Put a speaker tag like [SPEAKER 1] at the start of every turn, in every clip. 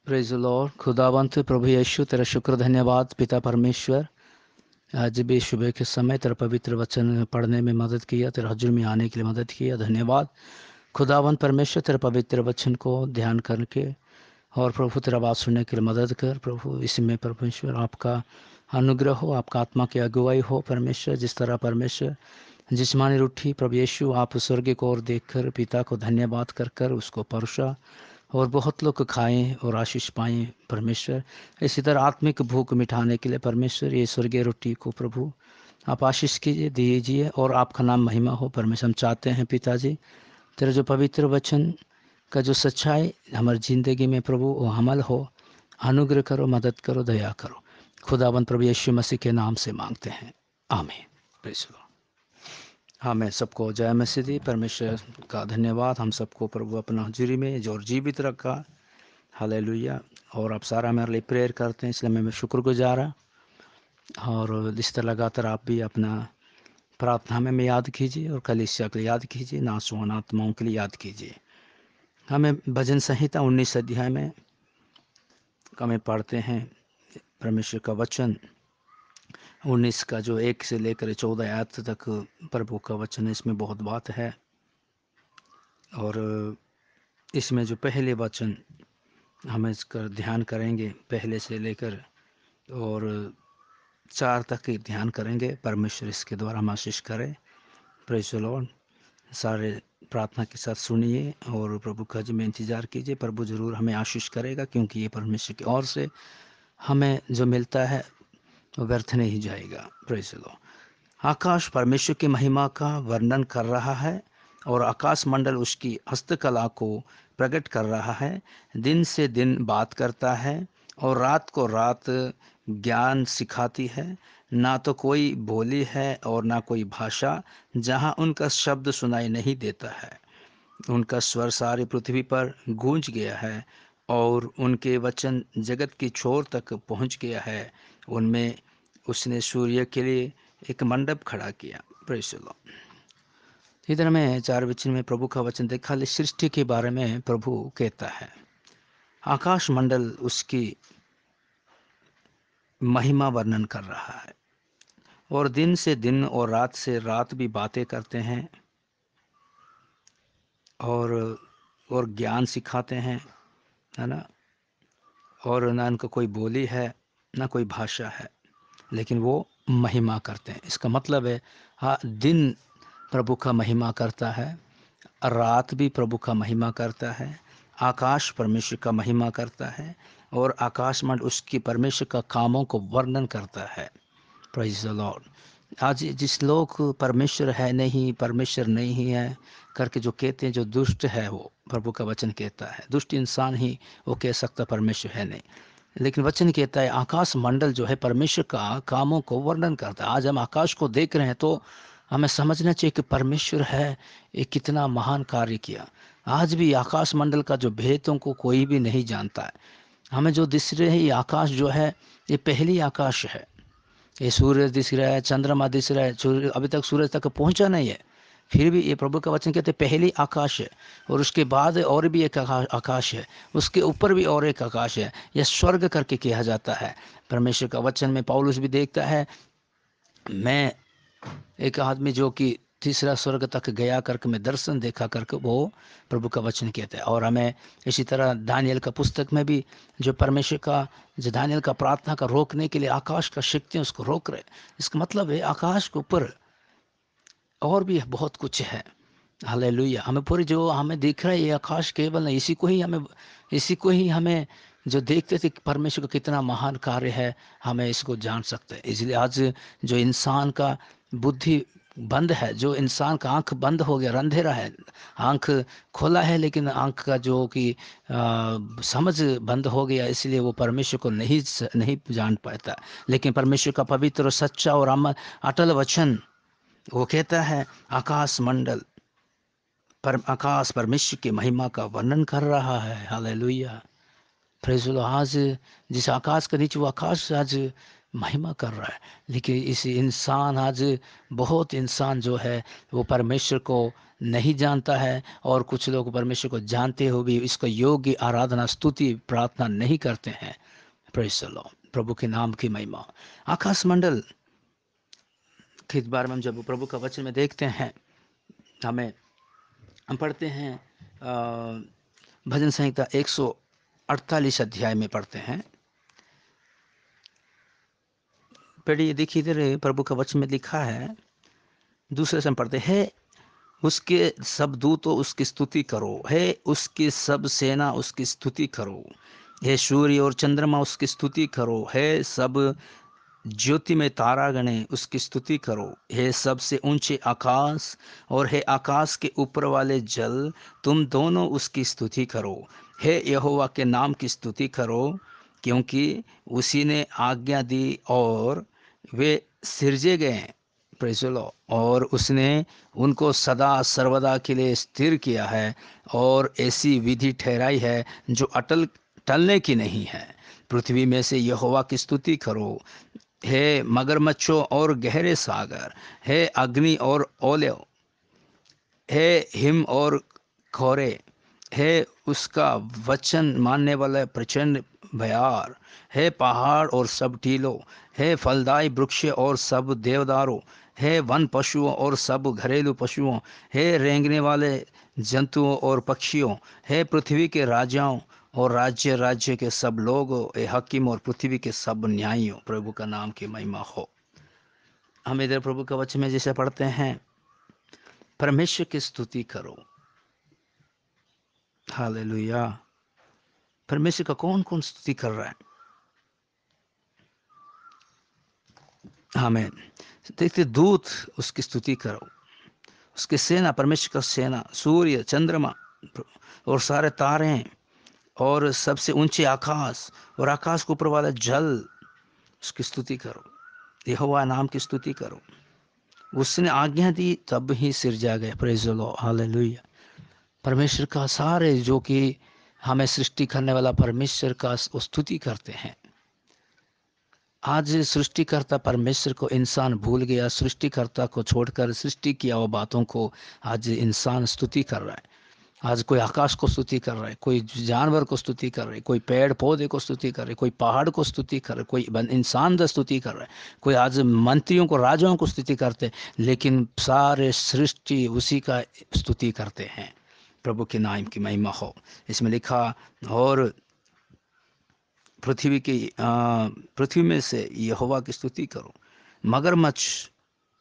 [SPEAKER 1] Praise the Lord. खुदावंत प्रभु यीशु, तेरा शुक्र धन्यवाद पिता परमेश्वर। आज भी सुबह के समय तेरा पवित्र वचन पढ़ने में मदद किया, तेरा हजूर में आने के लिए मदद किया। धन्यवाद खुदावंत परमेश्वर, तेरा पवित्र वचन को ध्यान करके और प्रभु तेरा बात सुनने के लिए मदद कर। प्रभु इसमें परमेश्वर आपका अनुग्रह हो, आपका आत्मा की अगुवाई हो परमेश्वर। जिस तरह परमेश्वर जिस्मानी रूठी प्रभु यीशु आप स्वर्ग को ओर देखकर पिता को धन्यवाद कर कर उसको परोसा और बहुत लोग खाएं और आशीष पाएं परमेश्वर। इसी तरह आत्मिक भूख मिटाने के लिए परमेश्वर ये स्वर्गीय रोटी को प्रभु आप आशीष कीजिए, दीजिए और आपका नाम महिमा हो परमेश्वर। हम चाहते हैं पिताजी तेरा जो पवित्र वचन का जो सच्चाई हमारी ज़िंदगी में प्रभु वो अमल हो। अनुग्रह करो, मदद करो, दया करो। खुदाबंद प्रभु यीशु मसीह के नाम से मांगते हैं, आमीन। Praise the Lord. हाँ, मैं सबको जय मसीह दी। परमेश्वर का धन्यवाद, हम सबको प्रभु अपना हजूरी में जो जीवित रखा। हालेलुया। और आप सारा मेरे लिए प्रेयर करते हैं, इसलिए मैं शुक्रगुजार हूं। और इस तरह लगातार आप भी अपना प्रार्थना में याद कीजिए और कलीसिया के लिए याद कीजिए, नासवान आत्माओं के लिए याद कीजिए। हमें भजन संहिता 19 अध्याय में हमें पढ़ते हैं परमेश्वर का वचन 19 का जो 1 से लेकर 14 आयत तक प्रभु का वचन है। इसमें बहुत बात है और इसमें जो पहले वचन हम इसका ध्यान करेंगे, पहले से लेकर और 4 तक ही ध्यान करेंगे। परमेश्वर इसके द्वारा हम आशीष करें। Praise the Lord. सारे प्रार्थना के साथ सुनिए और प्रभु का जी में इंतज़ार कीजिए। प्रभु ज़रूर हमें आशीष करेगा, क्योंकि ये परमेश्वर की ओर से हमें जो मिलता है वो व्यर्थ नहीं जाएगा। Praise the Lord. आकाश परमेश्वर की महिमा का वर्णन कर रहा है और आकाश मंडल उसकी हस्तकला को प्रकट कर रहा है। दिन से दिन बात करता है और रात को रात ज्ञान सिखाती है। ना तो कोई बोली है और ना कोई भाषा जहाँ उनका शब्द सुनाई नहीं देता है। उनका स्वर सारी पृथ्वी पर गूंज गया है और उनके वचन जगत की छोर तक पहुँच गया है। उनमें उसने सूर्य के लिए एक मंडप खड़ा किया। Praise the Lord. इधर में 4 वचन में प्रभु का वचन देखा। सृष्टि के बारे में प्रभु कहता है, आकाश मंडल उसकी महिमा वर्णन कर रहा है और दिन से दिन और रात से रात भी बातें करते हैं और ज्ञान सिखाते हैं, है ना। और ना उनका कोई बोली है ना कोई भाषा है, लेकिन वो महिमा करते हैं। इसका मतलब है हाँ, दिन प्रभु का महिमा करता है, रात भी प्रभु का महिमा करता है, आकाश परमेश्वर का महिमा करता है और आकाश मंडल उसकी परमेश्वर का कामों को वर्णन करता है। Praise the Lord. आज जिस लोग परमेश्वर है नहीं, परमेश्वर नहीं है करके जो कहते हैं, जो दुष्ट है, वो प्रभु का वचन कहता है दुष्ट इंसान ही वो कह सकता परमेश्वर है नहीं। लेकिन वचन कहता है आकाश मंडल जो है परमेश्वर का कामों को वर्णन करता है। आज हम आकाश को देख रहे हैं तो हमें समझना चाहिए कि परमेश्वर है, ये कितना महान कार्य किया। आज भी आकाश मंडल का जो भेदों को कोई भी नहीं जानता है। हमें जो दिख रहे हैं ये आकाश जो है ये पहली आकाश है। ये सूरज दिख रहा है, चंद्रमा दिख रहा है, सूर्य अभी तक सूरज तक पहुंचा नहीं है, फिर भी ये प्रभु का वचन कहते हैं पहली आकाश है और उसके बाद और भी एक आकाश है, उसके ऊपर भी और एक आकाश है। यह स्वर्ग करके कहा जाता है। परमेश्वर का वचन में पौलुस भी देखता है, मैं एक आदमी जो कि तीसरा स्वर्ग तक गया करके मैं दर्शन देखा करके वो प्रभु का वचन कहता है। और हमें इसी तरह दानियल का पुस्तक में भी जो परमेश्वर का जो दानियल का प्रार्थना का रोकने के लिए आकाश का शक्तियाँ उसको रोक रहे। इसका मतलब है आकाश के ऊपर और भी बहुत कुछ है। हालेलुया। हमें पूरी जो हमें दिख रहा है ये आकाश केवल नहीं, इसी को ही हमें जो देखते थे कि परमेश्वर का कितना महान कार्य है, हमें इसको जान सकते हैं। इसलिए आज जो इंसान का बुद्धि बंद है, जो इंसान का आंख बंद हो गया, अंधेरा है, आंख खोला है लेकिन आंख का जो कि समझ बंद हो गया, इसलिए वो परमेश्वर को नहीं जान पाता। लेकिन परमेश्वर का पवित्र और सच्चा और अटल वचन वो कहता है आकाश मंडल आकाश परमेश्वर की महिमा का वर्णन कर रहा है। हालेलुया। Praise the Lord. आज जिस आकाश के नीचे वो आकाश आज महिमा कर रहा है। लेकिन इस इंसान आज बहुत इंसान जो है वो परमेश्वर को नहीं जानता है, और कुछ लोग परमेश्वर को जानते हुए भी इसको योग्य आराधना स्तुति प्रार्थना नहीं करते हैं। प्रेज़ द लॉर्ड, प्रभु के नाम की महिमा। आकाश मंडल के बारे में हम जब प्रभु का वचन में देखते हैं, हम पढ़ते हैं भजन संहिता 148 अध्याय में पढ़ते हैं। पढ़िए, देखिए इधर प्रभु का वचन में लिखा है, दूसरे से हम पढ़ते हैं, उसके सब दूतों उसकी स्तुति करो, है उसकी सब सेना उसकी स्तुति करो, हे सूर्य और चंद्रमा उसकी स्तुति करो, है सब ज्योति में तारागणे उसकी स्तुति करो, हे सबसे ऊंचे आकाश और हे आकाश के ऊपर वाले जल, तुम दोनों उसकी स्तुति करो, हे यहोवा के नाम की स्तुति करो, क्योंकि उसी ने आज्ञा दी और वे सिरजे गए। Praise the Lord. और उसने उनको सदा सर्वदा के लिए स्थिर किया है, और ऐसी विधि ठहराई है जो अटल टलने की नहीं है। पृथ्वी में से यहोवा की स्तुति करो, हे मगरमच्छों और गहरे सागर, हे अग्नि और ओले, हे हिम और खोरे, हे उसका वचन मानने वाला प्रचंड भयार, हे पहाड़ और सब टीलों, हे फलदायी वृक्ष और सब देवदारों, हे वन पशुओं और सब घरेलू पशुओं, हे रेंगने वाले जंतुओं और पक्षियों, हे पृथ्वी के राजाओं और राज्य राज्य के सब लोगों, हे हकीम और पृथ्वी के सब न्यायियों। प्रभु का नाम की महिमा हो। हम इधर प्रभु का वचन में जैसे पढ़ते हैं, परमेश्वर की स्तुति करो। हालेलुया। परमेश्वर का कौन कौन स्तुति कर रहा है? आमीन। देखते, दूत उसकी स्तुति करो, उसकी सेना, परमेश्वर का सेना, सूर्य चंद्रमा और सारे तारे और सबसे ऊंचे आकाश और आकाश के ऊपर वाला जल, उसकी स्तुति करो, यहोवा नाम की स्तुति करो। उसने आज्ञा दी तब ही सिरजा गए। Praise the Lord, hallelujah. परमेश्वर का सारे जो कि हमें सृष्टि करने वाला परमेश्वर का स्तुति करते हैं। आज सृष्टिकर्ता परमेश्वर को इंसान भूल गया, सृष्टिकर्ता को छोड़कर सृष्टि किया हुआ बातों को आज इंसान स्तुति कर रहा है। आज कोई आकाश को स्तुति कर रहा है, कोई जानवर को स्तुति कर रहा है, कोई पेड़ पौधे को स्तुति कर रहा है, कोई पहाड़ को स्तुति कर रहा है, कोई इंसान का स्तुति कर रहा है, कोई आज मंत्रियों को राजाओं को स्तुति करते हैं, लेकिन सारे सृष्टि उसी का स्तुति करते हैं। प्रभु के नाम की महिमा हो। इसमें लिखा, और पृथ्वी में से यहोवा की स्तुति करो, मगरमच्छ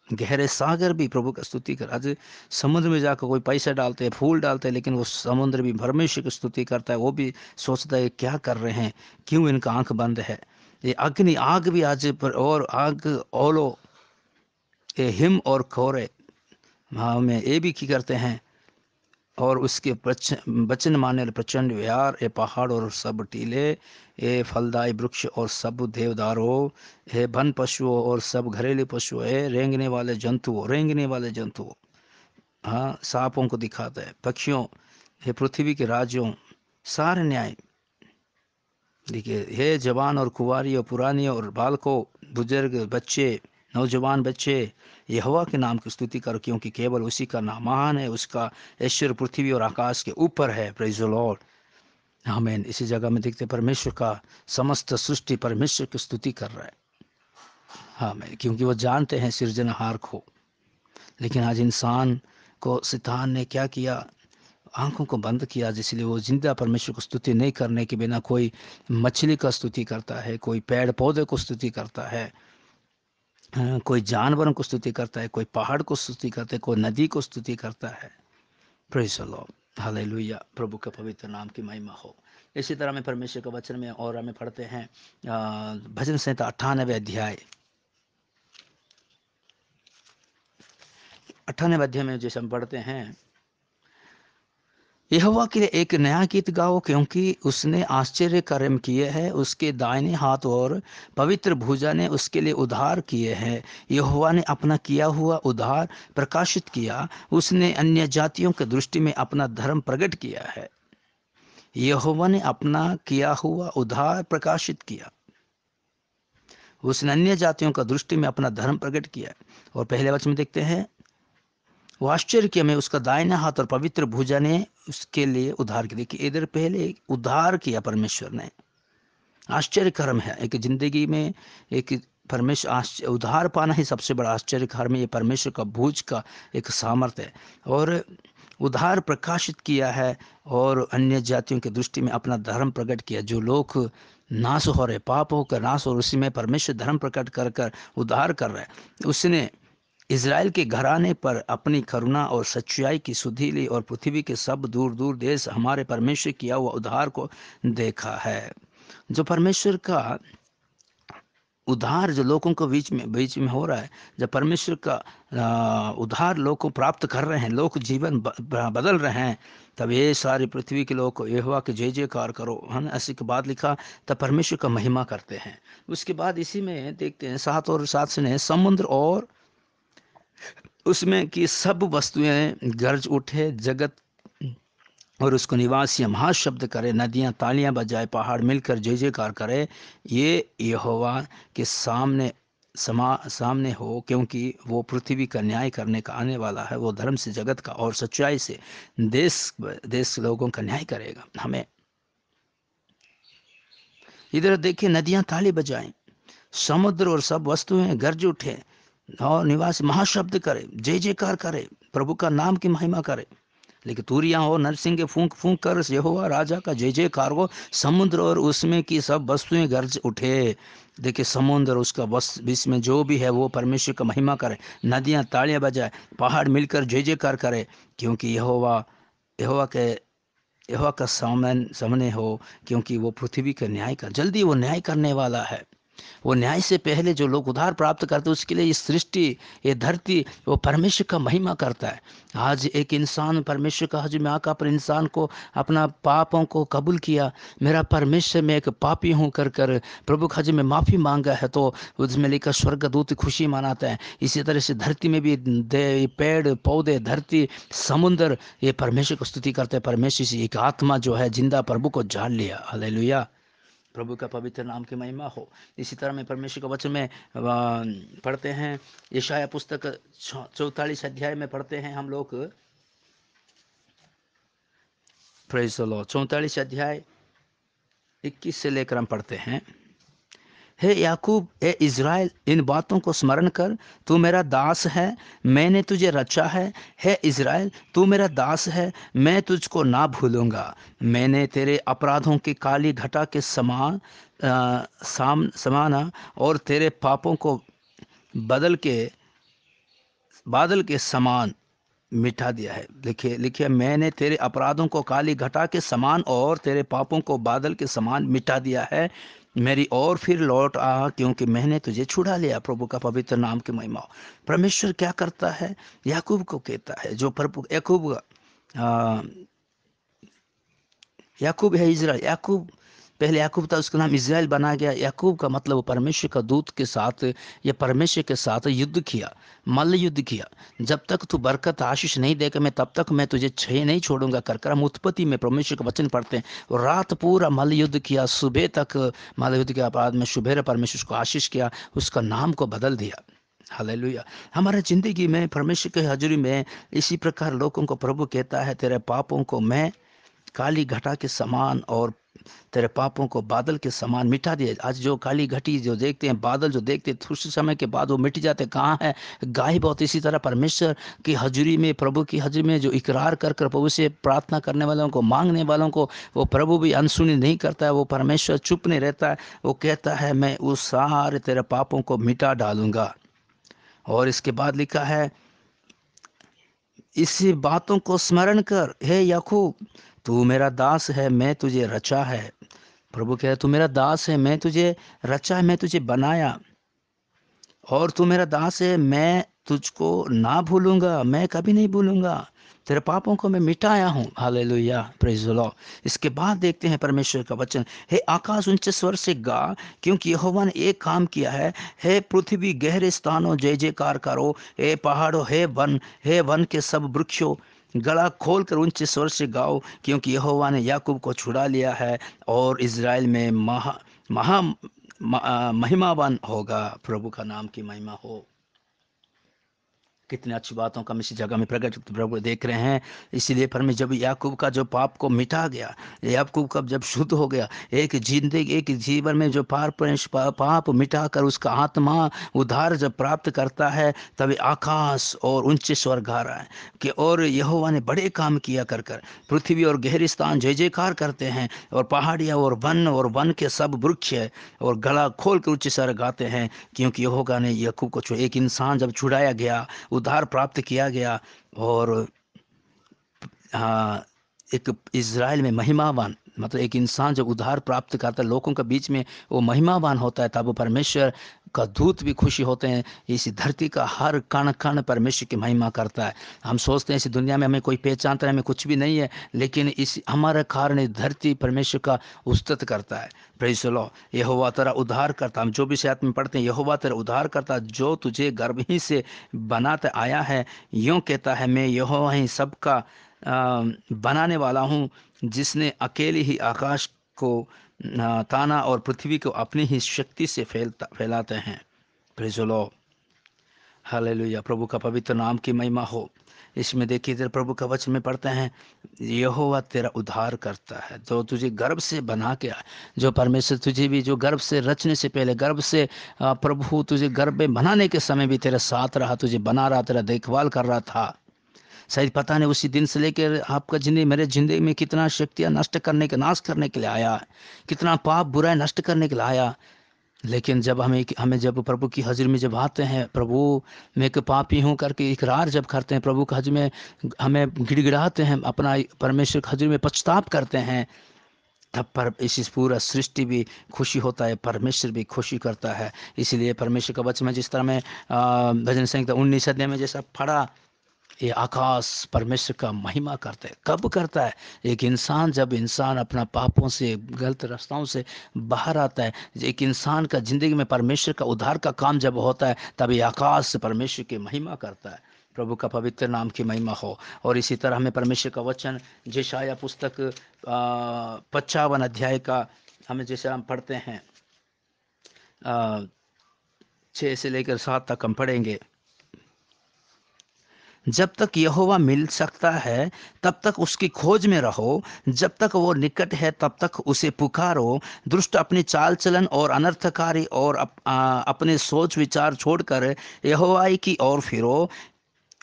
[SPEAKER 1] गहरे सागर भी प्रभु का स्तुति कर। आज समुद्र में जाकर कोई पैसा डालते हैं, फूल डालते हैं, लेकिन वो समुद्र भी परमेश्वर की स्तुति करता है। वो भी सोचता है क्या कर रहे हैं, क्यों इनका आंख बंद है। ये अग्नि आग भी आज पर, और आग ओलो, ये हिम और खोरे, हाँ में ये भी की करते हैं, और उसके वचन मानने प्रचंड विहार, ये पहाड़ और सब टीले, ये फलदायी वृक्ष और सब देवदारों, हे वन पशुओं और सब घरेलू पशु, है रेंगने वाले जंतुओं, हाँ सांपों को दिखाता है, पक्षियों, हे पृथ्वी के राज्यों, सारे न्याय। देखिए, हे जवान और कुंवारी और पुरानी और बालकों, बुजुर्ग बच्चे, नौजवान बच्चे, यहोवा के नाम की स्तुति करो, क्योंकि केवल उसी का नाम महान है, उसका ऐश्वर्य पृथ्वी और आकाश के ऊपर है। प्रेज़ द लॉर्ड, आमीन। इसी जगह में देखते परमेश्वर का समस्त सृष्टि परमेश्वर की स्तुति कर रहा है। आमीन, क्योंकि वो जानते हैं सृजनहार को। लेकिन आज इंसान को शैतान ने क्या किया, आंखों को बंद किया, इसलिए वो जिंदा परमेश्वर को स्तुति नहीं करने के बिना कोई मछली का स्तुति करता है, कोई पेड़ पौधे को स्तुति करता है, कोई जानवरों को स्तुति करता है, कोई पहाड़ को स्तुति करता है, कोई नदी को स्तुति करता है। Praise the Lord, hallelujah. प्रभु का पवित्र नाम की महिमा हो। इसी तरह में परमेश्वर के वचन में और हमें पढ़ते हैं भजन संहिता 98 अध्याय, 98 अध्याय में जैसे हम पढ़ते हैं, यहोवा के लिए एक नया गीत गाओ, क्योंकि उसने आश्चर्य कर्म किए हैं, उसके दाहिने हाथ और पवित्र भुजा ने उसके लिए उद्धार किए हैं। यहोवा ने अपना किया हुआ उद्धार प्रकाशित किया, उसने अन्य जातियों के दृष्टि में अपना धर्म प्रकट किया है। यहोवा ने अपना किया हुआ उद्धार प्रकाशित किया, उसने अन्य जातियों का दृष्टि में अपना धर्म प्रकट किया। और पहले वचन में देखते हैं, वो आश्चर्य किया में उसका दाहिना हाथ और पवित्र भुजा ने उसके लिए उद्धार किया। देखिए इधर पहले उद्धार किया परमेश्वर ने। आश्चर्य कर्म है एक जिंदगी में, एक परमेश्वर उद्धार पाना ही सबसे बड़ा आश्चर्य कर्म है। ये परमेश्वर का भुज का एक सामर्थ्य है। और उद्धार प्रकाशित किया है और अन्य जातियों की दृष्टि में अपना धर्म प्रकट किया। जो लोग नाश हो रहे, पाप होकर नाश, और उसी में परमेश्वर धर्म प्रकट कर कर उद्धार कर रहा है। उसने इज़राइल के घराने पर अपनी करुणा और सच्चाई की सुधि ली और पृथ्वी के सब दूर दूर देश हमारे परमेश्वर किया हुआ उद्धार को देखा है। जो परमेश्वर का उद्धार जो लोगों को बीच में हो रहा है, जब परमेश्वर का उद्धार लोग को प्राप्त कर रहे हैं, लोग जीवन बदल रहे हैं, तब ये सारी पृथ्वी के लोग को यहोवा के जय जयकार करो, है ना। ऐसे के बाद लिखा तब परमेश्वर का महिमा करते हैं। उसके बाद इसी में देखते हैं 7 और 7 से, समुद्र और उसमें की सब वस्तुएं गरज उठे, जगत और उसको निवासी महाशब्द करे, नदियां तालियां बजाए, पहाड़ मिलकर जय जयकार करे। ये यहोवा के सामने हो, क्योंकि वो पृथ्वी का न्याय करने का आने वाला है। वो धर्म से जगत का और सच्चाई से देश देश लोगों का न्याय करेगा। हमें इधर देखिए, नदियां ताली बजाएं, समुद्र और सब वस्तुएं गरज उठे और निवासी महाशब्द करे, जय जयकार करे, प्रभु का नाम की महिमा करे। लेकिन तूरियां हो, नरसिंह के फूंक फूंक कर यहोवा राजा का जय जयकार हो। समुद्र और उसमें की सब वस्तुएं गरज उठे। देखिए समुद्र उसका विश्व में जो भी है वो परमेश्वर का महिमा करे, नदियां तालियां बजाए, पहाड़ मिलकर जय जयकार करे, क्योंकि यहोवा यहोवा के यहोवा का सामने हो, क्योंकि वो पृथ्वी का न्याय कर, जल्दी वो न्याय करने वाला है। वो न्याय से पहले जो लोग उद्धार प्राप्त करते हैं उसके लिए ये सृष्टि, ये धरती, वो परमेश्वर का महिमा करता है। आज एक इंसान परमेश्वर का हज में आकर पर इंसान को अपना पापों को कबूल किया, मेरा परमेश्वर में एक पापी हूँ कर कर प्रभु के हज में माफ़ी मांगा है, तो उसमें लिखा स्वर्गदूत खुशी मनाता है। इसी तरह से धरती में भी पेड़ पौधे, धरती, समुद्र, ये परमेश्वर को स्तुति करते हैं। परमेश्वर से एक आत्मा जो है जिंदा प्रभु को जान लिया। हालेलुया, प्रभु का पवित्र नाम की महिमा हो। इसी तरह में परमेश्वर का वचन में पढ़ते हैं, यशाया पुस्तक 44 अध्याय में पढ़ते हैं हम लोग। Praise the Lord. 44 अध्याय 21 से लेकर हम पढ़ते हैं, हे याकूब, हे इज़राइल, इन बातों को स्मरण कर, तू मेरा दास है, मैंने तुझे रचा है। हे इज़राइल, तू मेरा दास है, मैं तुझको ना भूलूंगा। मैंने तेरे अपराधों की काली घटा के समाना और तेरे पापों को बादल के समान मिटा दिया है। लिखिए लिखिए, मैंने तेरे अपराधों को काली घटा के समान और तेरे पापों को बादल के समान मिटा दिया है। मेरी ओर फिर लौट आ, क्योंकि मैंने तुझे छुड़ा लिया। प्रभु का पवित्र नाम की महिमा हो। परमेश्वर क्या करता है? याकूब को कहता है, जो प्रभु याकूब है इज़राइल। याकूब पहले याकूब था, उसका नाम इज़राइल बना गया। याकूब का मतलब परमेश्वर का दूत के साथ या परमेश्वर के साथ युद्ध किया, मल्ल युद्ध किया। जब तक तू बरकत आशीष नहीं देगा मैं तब तक मैं तुझे छह नहीं छोड़ूंगा कर कर हम उत्पत्ति में परमेश्वर का वचन पढ़ते हैं। और रात पूरा मल्ल युद्ध किया, सुबह तक मल्ल युद्ध के बाद में सुबह परमेश्वर को आशीष किया, उसका नाम को बदल दिया। हालेलुया। हमारे ज़िंदगी में परमेश्वर के हजूरी में इसी प्रकार लोगों को प्रभु कहता है, तेरे पापों को मैं काली घटा के समान और तेरे पापों को बादल के समान मिटा दिए। आज जो काली घटी जो देखते हैं, बादल जो देखते हैं, कुछ समय के बाद वो मिट जाते, कहाँ है? गायब होते। इसी तरह परमेश्वर की हजूरी में, प्रभु की हजूरी में जो इकरार कर कर प्रभु से प्रार्थना करने वालों को, मांगने वालों को वो प्रभु भी अनसुनी नहीं करता है। वो परमेश्वर चुप नहीं रहता है। वो कहता है मैं उस सारे तेरे पापों को मिटा डालूंगा। और इसके बाद लिखा है, इसी बातों को स्मरण कर, हे याकूब, तू मेरा दास है, मैं तुझे रचा है। प्रभु कह, तू मेरा दास है, मैं तुझे रचा है, मैं तुझे बनाया, और तू मेरा दास है, मैं तुझको ना भूलूंगा, मैं कभी नहीं भूलूंगा। तेरे पापों को मैं मिटाया हूँ। Hallelujah, praise the Lord. इसके बाद देखते हैं परमेश्वर का वचन, हे आकाश ऊंचे स्वर से गा, क्योंकि यहोवा ने एक काम किया है। हे पृथ्वी गहरे स्थानों जय जयकार करो। हे पहाड़ों, हे वन के सब वृक्षों, गला खोल कर ऊंचे स्वर से गाओ, क्योंकि यहोवा ने याकूब को छुड़ा लिया है और इज़राइल में महिमावान होगा। प्रभु का नाम की महिमा हो। कितनी अच्छी बातों का हम इसी जगह में प्रकट प्रभु देख रहे हैं। इसीलिए परमेश्वर जब याकूब का जो पाप को मिटा गया, याकूब का जब शुद्ध हो गया, एक जिंदगी एक जीवन में जो पाप मिटाकर उसका आत्मा उद्धार जब प्राप्त करता है, तभी आकाश और ऊंचे स्वर्ग आ रहा है कि और यहोवा ने बड़े काम किया कर कर पृथ्वी और गहरी स्थान जय जयकार करते हैं, और पहाड़ियाँ और वन के सब वृक्ष और गला खोल कर ऊंचे स्वर गाते हैं, क्योंकि यहोवा ने याकूब को एक इंसान जब छुड़ाया गया, उद्धार प्राप्त किया गया, और हाँ, एक इज़राइल में महिमावान, मतलब एक इंसान जब उद्धार प्राप्त करता है लोगों के बीच में, वो महिमावान होता है, तब वो परमेश्वर का दूत भी खुशी होते हैं। इस धरती का हर कण कण परमेश्वर की महिमा करता है। हम सोचते हैं इस दुनिया में हमें कोई पहचानता है, हमें कुछ भी नहीं है, लेकिन इस हमारे कारण इस धरती परमेश्वर का उस्तत करता है। Praise the Lord. यहोवा तेरा उद्धार करता, हम जो भी शायद में पढ़ते हैं, यहोवा तेरा उद्धार करता जो तुझे गर्भ ही से बनाते आया है। यूँ कहता है, मैं यहोवा ही सबका बनाने वाला हूँ, जिसने अकेले ही आकाश को ताना और पृथ्वी को अपनी ही शक्ति से फैलाते हैं। Praise the Lord. हालेलुया। प्रभु का पवित्र नाम की महिमा हो। इसमें देखिए तेरे प्रभु का वचन में पढ़ते हैं, यहोवा तेरा उद्धार करता है जो तुझे गर्भ से बना के आए। जो परमेश्वर तुझे भी जो गर्भ से रचने से पहले, गर्भ से प्रभु तुझे गर्भ में बनाने के समय भी तेरे साथ रहा, तुझे बना रहा, तेरा देखभाल कर रहा था। शायद पता नहीं उसी दिन से लेकर आपका जिंदगी, मेरे जिंदगी में कितना शक्तियाँ नष्ट करने के, नाश करने के लिए आया, कितना पाप बुराई नष्ट करने के लिए आया। लेकिन जब हमें जब प्रभु की हज़ूर में जब आते हैं, प्रभु मैं एक पापी हूँ करके इकरार जब करते हैं, प्रभु की हज़ूर में हमें गिड़गिड़ाते हैं, अपना परमेश्वर की हज़ूर में पछताप करते हैं, तब पर इस पूरा सृष्टि भी खुशी होता है, परमेश्वर भी खुशी करता है। इसलिए परमेश्वर का वचन में जिस तरह में भजन संहिता 19 अध्याय में जैसा पढ़ा, ये आकाश परमेश्वर का महिमा करता है। कब करता है? एक इंसान, जब इंसान अपना पापों से, गलत रास्ताओं से बाहर आता है, एक इंसान का जिंदगी में परमेश्वर का उद्धार का काम जब होता है, तब ये आकाश परमेश्वर की महिमा करता है। प्रभु का पवित्र नाम की महिमा हो। और इसी तरह हमें परमेश्वर का वचन जेशाया पुस्तक 55 अध्याय का हमें जैसे हम पढ़ते हैं, 6 से लेकर 7 तक हम पढ़ेंगे। जब तक यहोवा मिल सकता है तब तक उसकी खोज में रहो, जब तक वो निकट है तब तक उसे पुकारो। दुष्ट अपनी चाल चलन और अनर्थकारी और अपने सोच विचार छोड़कर यहोवा की ओर फिरो,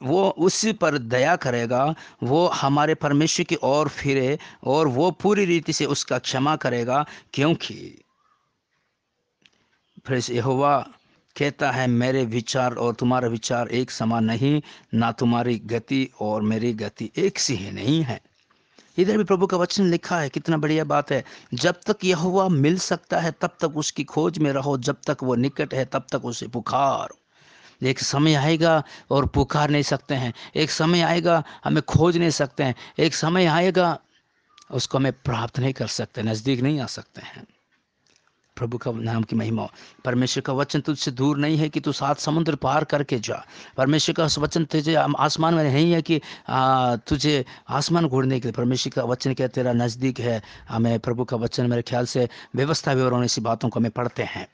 [SPEAKER 1] वो उसी पर दया करेगा। वो हमारे परमेश्वर की ओर फिरे और वो पूरी रीति से उसका क्षमा करेगा, क्योंकि फिर यहोवा कहता है, मेरे विचार और तुम्हारा विचार एक समान नहीं, ना तुम्हारी गति और मेरी गति एक सी ही नहीं है। इधर भी प्रभु का वचन लिखा है, कितना बढ़िया बात है। जब तक यहोवा मिल सकता है तब तक उसकी खोज में रहो, जब तक वो निकट है तब तक उसे पुकारो। एक समय आएगा और पुकार नहीं सकते हैं, एक समय आएगा हमें खोज नहीं सकते हैं, एक समय आएगा उसको हमें प्राप्त नहीं कर सकते, नज़दीक नहीं आ सकते हैं। प्रभु का नाम की महिमा। परमेश्वर का वचन तुझसे दूर नहीं है कि तू 7 समुद्र पार करके जा। परमेश्वर का वचन तुझे आसमान में नहीं है कि तुझे आसमान घूरने के लिए। परमेश्वर का वचन क्या तेरा नज़दीक है। हमें प्रभु का वचन, मेरे ख्याल से व्यवस्था विवरण ऐसी बातों को हमें पढ़ते हैं।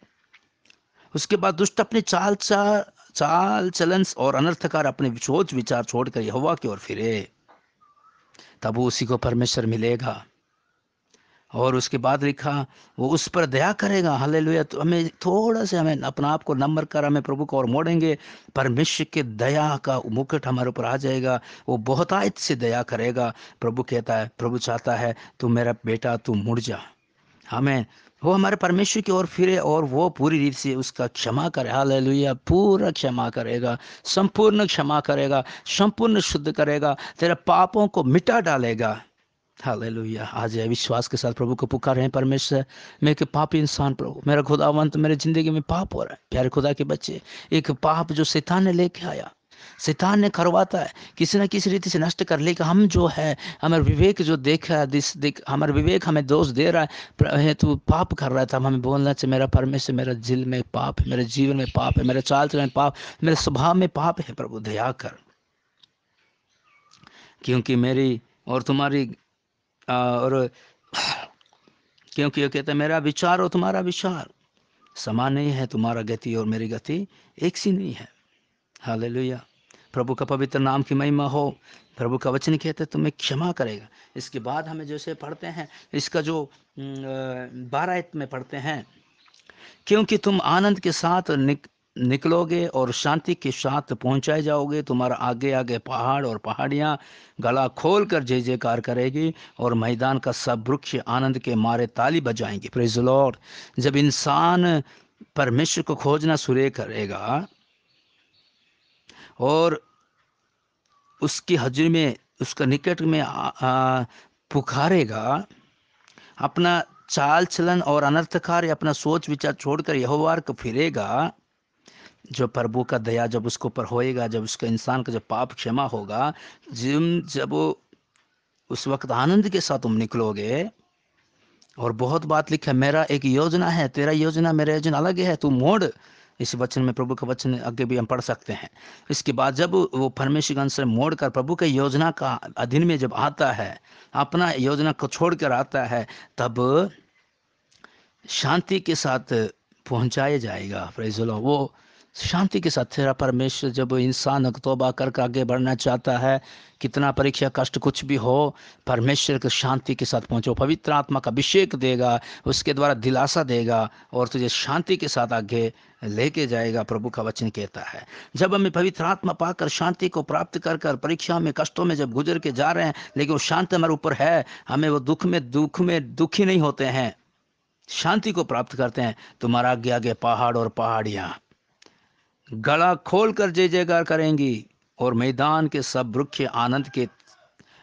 [SPEAKER 1] उसके बाद दुष्ट अपने चाल चलन और अनर्थकार अपने सोच विचार छोड़कर यहोवा की ओर फिरे, तब उसी को परमेश्वर मिलेगा। और उसके बाद लिखा, वो उस पर दया करेगा। हालेलुया। तो हमें थोड़ा सा, हमें अपना आप को नम्र कर हमें प्रभु को और मोड़ेंगे, परमेश्वर के दया का मुकुट हमारे ऊपर आ जाएगा। वो बहुतायत से दया करेगा। प्रभु कहता है, प्रभु चाहता है, तू मेरा बेटा तू मुड़ जा। हमें वो हमारे परमेश्वर की ओर फिरे और वो पूरी रीत से उसका क्षमा करे। हालेलुया। पूरा क्षमा करेगा, संपूर्ण क्षमा करेगा, संपूर्ण शुद्ध करेगा, तेरे पापों को मिटा डालेगा। हालेलुया। आज ये विश्वास के साथ प्रभु को पुकार हैं, परमेश्वर मैं एक पापी इंसान, प्रभु मेरा खुदावंत, मेरे जिंदगी में पाप हो रहा है। प्यारे खुदा के बच्चे, एक पाप जो शैतान ने लेके आया, शैतान ने करवाता है, किसी न किसी रीति से नष्ट कर लेकर हम जो है, हमारे विवेक जो देखा हमारा विवेक हमें दोष दे रहा है, तू पाप कर रहा था। हमें बोलना चाहिए, मेरा परमेश्वर, मेरा दिल में पाप है, मेरे जीवन में पाप है, मेरे चाल चलन में पाप, मेरे स्वभाव में पाप है। प्रभु दया कर, क्योंकि मेरी और तुम्हारी और क्योंकि ये कहता है, मेरा विचार और तुम्हारा विचार समान नहीं है, तुम्हारा गति और मेरी गति एक सी नहीं है। हालेलुया, प्रभु का पवित्र नाम की महिमा हो। प्रभु का वचन कहते हैं तुम्हें क्षमा करेगा। इसके बाद हमें जैसे पढ़ते हैं, इसका जो 12 में पढ़ते हैं, क्योंकि तुम आनंद के साथ निकलोगे और शांति के साथ पहुंचाए जाओगे। तुम्हारा आगे आगे पहाड़ और पहाड़ियां गला खोल कर जय जयकार करेगी और मैदान का सब वृक्ष आनंद के मारे ताली बजाएंगे। Praise the Lord. जब इंसान परमेश्वर को खोजना शुरू करेगा और उसकी हजूरी में, उसका निकट में पुकारेगा, अपना चाल चलन और अनर्थकारी अपना सोच विचार छोड़कर यहोवा को फिरेगा, जो प्रभु का दया जब उसके ऊपर होएगा, जब उसका इंसान का जब पाप क्षमा होगा, जब वो उस वक्त आनंद के साथ तुम निकलोगे। और बहुत बात लिखा है, मेरा एक योजना है, तेरा योजना मेरा योजना अलग है, तू मोड़। इस वचन में, प्रभु का वचन आगे भी हम पढ़ सकते हैं। इसके बाद जब वो परमेश्वर का से मोड़ कर प्रभु के योजना का अधीन में जब आता है, अपना योजना को छोड़कर आता है, तब शांति के साथ पहुंचाया जाएगा। Praise the Lord. वो शांति के साथ, तेरा परमेश्वर जब इंसान तौबा करके आगे बढ़ना चाहता है, कितना परीक्षा कष्ट कुछ भी हो, परमेश्वर को शांति के साथ पहुंचो। पवित्र आत्मा का अभिषेक देगा, उसके द्वारा दिलासा देगा और तुझे शांति के साथ आगे लेके जाएगा। प्रभु का वचन कहता है, जब हमें पवित्र आत्मा पाकर शांति को प्राप्त कर कर परीक्षा में कष्टों में जब गुजर के जा रहे हैं, लेकिन वो शांति हमारे ऊपर है, हमें वो दुख में दुखी नहीं होते हैं, शांति को प्राप्त करते हैं। तुम्हारा आगे आगे पहाड़ और पहाड़ियां गला खोल कर जय जयकार करेंगी और मैदान के सब वृक्ष आनंद के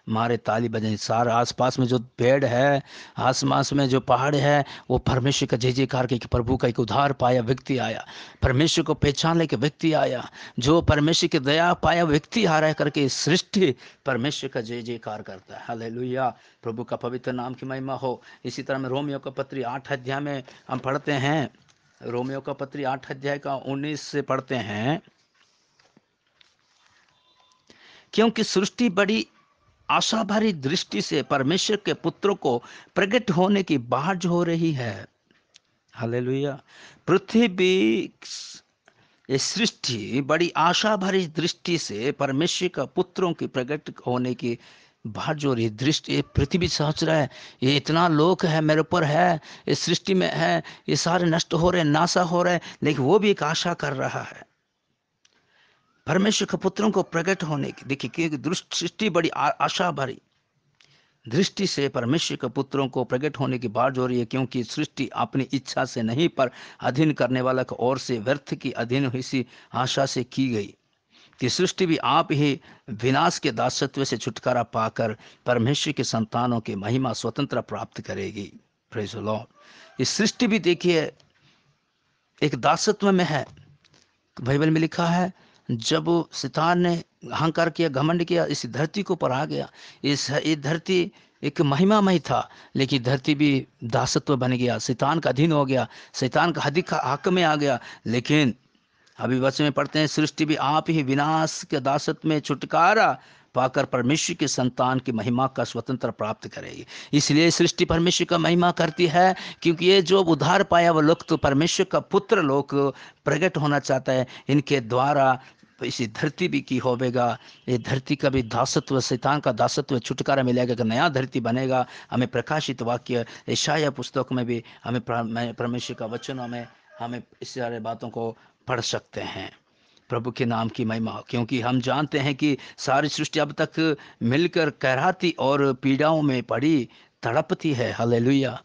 [SPEAKER 1] मारे ताली बजाएंगे। सारा आसपास में जो पेड़ है, आसमान में जो पहाड़ है, वो परमेश्वर का जय जयकार के, प्रभु का एक उद्धार पाया व्यक्ति आया, परमेश्वर को पहचानने के व्यक्ति आया, जो परमेश्वर की दया पाया व्यक्ति आ रहा है करके सृष्टि परमेश्वर का जय जयकार करता है। हालेलुया, प्रभु का पवित्र नाम की महिमा हो। इसी तरह में रोमियो का पत्री 8 अध्याय में हम पढ़ते हैं, रोमियो का पत्री 8 अध्याय का 19 से पढ़ते हैं, क्योंकि सृष्टि बड़ी आशा भरी दृष्टि से परमेश्वर के पुत्रों को प्रकट होने की बाट हो रही है। हालेलुया। पृथ्वी, ये सृष्टि बड़ी आशा भरी दृष्टि से परमेश्वर का पुत्रों की प्रकट होने की बाट जो रही दृष्टि। पृथ्वी सोच रहा है, ये इतना लोक है मेरे ऊपर है, इस सृष्टि में है, ये सारे नष्ट हो रहे, नाशा हो रहे, लेकिन वो भी एक आशा कर रहा है परमेश्वर के पुत्रों को प्रकट होने की। देखिए, क्योंकि सृष्टि बड़ी आशा भरी दृष्टि से परमेश्वर के पुत्रों को प्रकट होने की बात हो रही है, क्योंकि सृष्टि अपनी इच्छा से नहीं पर अधीन करने वाला की ओर से व्यर्थ की अधीन हुई सी आशा से की गई कि सृष्टि भी आप ही विनाश के दासत्व से छुटकारा पाकर परमेश्वर के संतानों की महिमा स्वतंत्र प्राप्त करेगी। Praise the Lord. इस सृष्टि भी देखिए एक दासत्व में है। बाइबल में लिखा है, जब शैतान ने अहंकार किया, घमंड किया, इस धरती को पर आ गया। ये धरती एक महिमामय था, लेकिन धरती भी दासत्व बन गया, शैतान का अधीन हो गया, शैतान का हक में आ गया। लेकिन अभी वचन में पढ़ते हैं, सृष्टि भी आप ही विनाश के दासत्व में छुटकारा पाकर परमेश्वर के संतान की महिमा का स्वतंत्र प्राप्त करेगी। इसलिए सृष्टि परमेश्वर का महिमा करती है, क्योंकि ये जो उद्धार पाया वो लोग तो परमेश्वर का पुत्र लोग प्रकट होना चाहता है। इनके द्वारा इसी धरती भी की होवेगा, ये धरती का भी दासत्व, शैतान का दासत्व छुटकारा मिलेगा, कि नया धरती बनेगा। हमें प्रकाशित वाक्य यशायाह पुस्तक में भी हमें परमेश्वर का वचनों में हमें इस सारे बातों को पढ़ सकते हैं। प्रभु के नाम की महिमा, क्योंकि हम जानते हैं कि सारी सृष्टि अब तक मिलकर कहराती और पीड़ाओं में पड़ी तड़पती है। हालेलुया।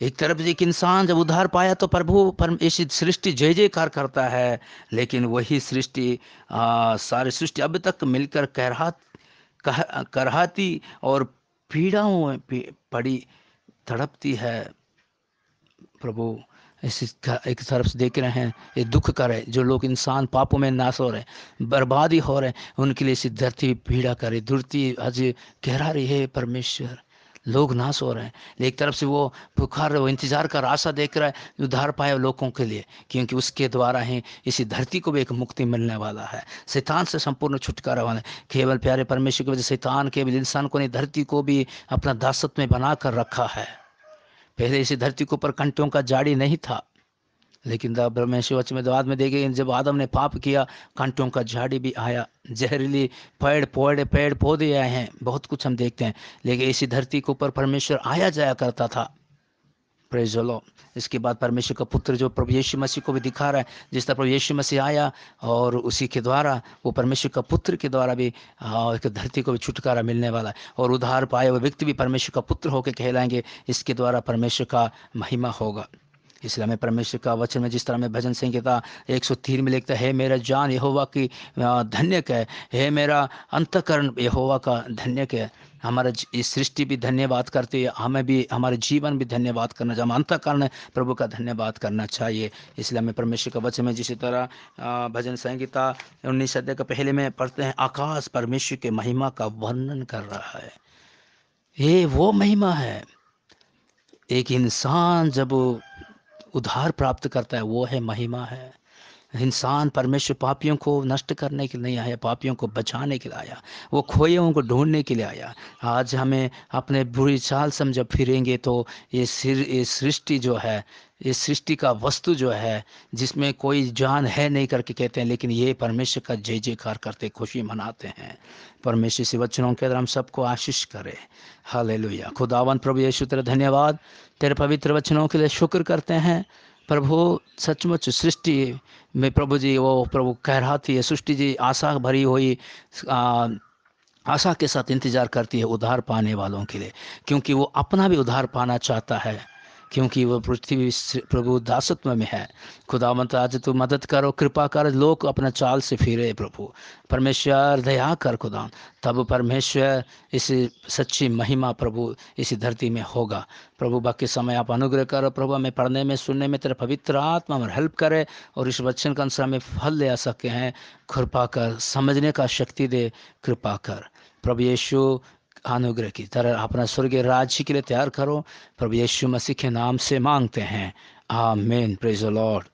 [SPEAKER 1] एक तरफ एक इंसान जब उद्धार पाया तो प्रभु इस सृष्टि जय जयकार करता है, लेकिन वही सृष्टि सारी सृष्टि अब तक मिलकर कहराती और पीड़ाओं में पड़ी तड़पती है। प्रभु एक तरफ से देख रहे हैं, ये दुख करे जो लोग इंसान पापों में नाश हो रहे, बर्बादी हो रहे, उनके लिए इस धरती पीड़ा करे, धरती आज कह रही है परमेश्वर, लोग नाश हो रहे हैं। एक तरफ से वो पुकार, वो इंतजार का आशा देख रहा है उद्धार पाए लोगों के लिए, क्योंकि उसके द्वारा ही इसी धरती को भी एक मुक्ति मिलने वाला है, शैतान से संपूर्ण छुटकारा वाला है। केवल प्यारे परमेश्वर की वजह से शैतान केवल इंसान को नहीं, धरती को भी अपना दासत्व में बना कर रखा है। पहले इसी धरती के ऊपर कांटों का झाड़ी नहीं था, लेकिन परमेश्वर वचन में बाद में देखे जब आदम ने पाप किया, कांटों का झाड़ी भी आया, जहरीली पेड़ पौधे आए हैं, बहुत कुछ हम देखते हैं। लेकिन इसी धरती के ऊपर परमेश्वर आया जाया करता था। Praise the Lord. इसके बाद परमेश्वर का पुत्र जो प्रभु यीशु मसीह को भी दिखा रहा है, जिस तरह प्रभु यीशु मसीह आया और उसी के द्वारा, वो परमेश्वर का पुत्र के द्वारा भी एक धरती को भी छुटकारा मिलने वाला है, और उद्धार पाए हुए व्यक्ति भी परमेश्वर का पुत्र होकर कहलाएंगे। इसके द्वारा परमेश्वर का महिमा होगा। इसलिए हमें परमेश्वर का वचन में, जिस तरह में भजन संहिता 103 में लिखता है, हे मेरा जान यहोवा की धन्य है, हे मेरा अंतःकरण यहोवा का धन्य है। हमारा इस सृष्टि भी धन्यवाद करती है, हमें भी, हमारे जीवन भी धन्यवाद करना चाहिए, हम अंतःकरण प्रभु का धन्यवाद करना चाहिए। इसलिए हमें परमेश्वर का वचन में, जिस तरह भजन संहिता 19 अध्याय का पहले में पढ़ते हैं, आकाश परमेश्वर के महिमा का वर्णन कर रहा है। ये वो महिमा है, एक इंसान जब उद्धार प्राप्त करता है, वो है महिमा है। इंसान, परमेश्वर पापियों को नष्ट करने के लिए नहीं आया, पापियों को बचाने के लिए आया, वो खोए हुओं को ढूंढने के लिए आया। आज हमें अपने बुरी चाल से हम जब फिरेंगे तो ये सृष्टि जो है, ये सृष्टि का वस्तु जो है, जिसमें कोई जान है नहीं करके कहते हैं, लेकिन ये परमेश्वर का जय जयकार करते, खुशी मनाते हैं। परमेश्वर से वचनों के अंदर हम सबको आशीष करे। हालेलुया। खुदावंत प्रभु यीशु तेरा धन्यवाद, तेरे पवित्र वचनों के लिए शुक्र करते हैं। प्रभु सचमुच सृष्टि में प्रभु जी, वो प्रभु कह रहा थी, सृष्टि जी आशा भरी हुई आशा के साथ इंतजार करती है उद्धार पाने वालों के लिए, क्योंकि वो अपना भी उद्धार पाना चाहता है, क्योंकि वो पृथ्वी प्रभु दासत्व में है। खुदावंत आज तू मदद करो, कृपा कर, लोग अपना चाल से फिरे प्रभु। परमेश्वर दया कर खुदा, तब परमेश्वर इस सच्ची महिमा प्रभु इस धरती में होगा। प्रभु बाकी समय आप अनुग्रह करो प्रभु, हमें पढ़ने में, सुनने में तेरा पवित्र आत्मा हमें हेल्प करे, और इस वचन का अनुसार हमें फल ले आ सके हैं। कृपा कर, समझने का शक्ति दे, कृपा कर प्रभु यीशु। अनुग्रह की तरह अपना स्वर्गीय राज्य के लिए तैयार करो, प्रभु यीशु मसीह के नाम से मांगते हैं, आमीन। Praise the Lord.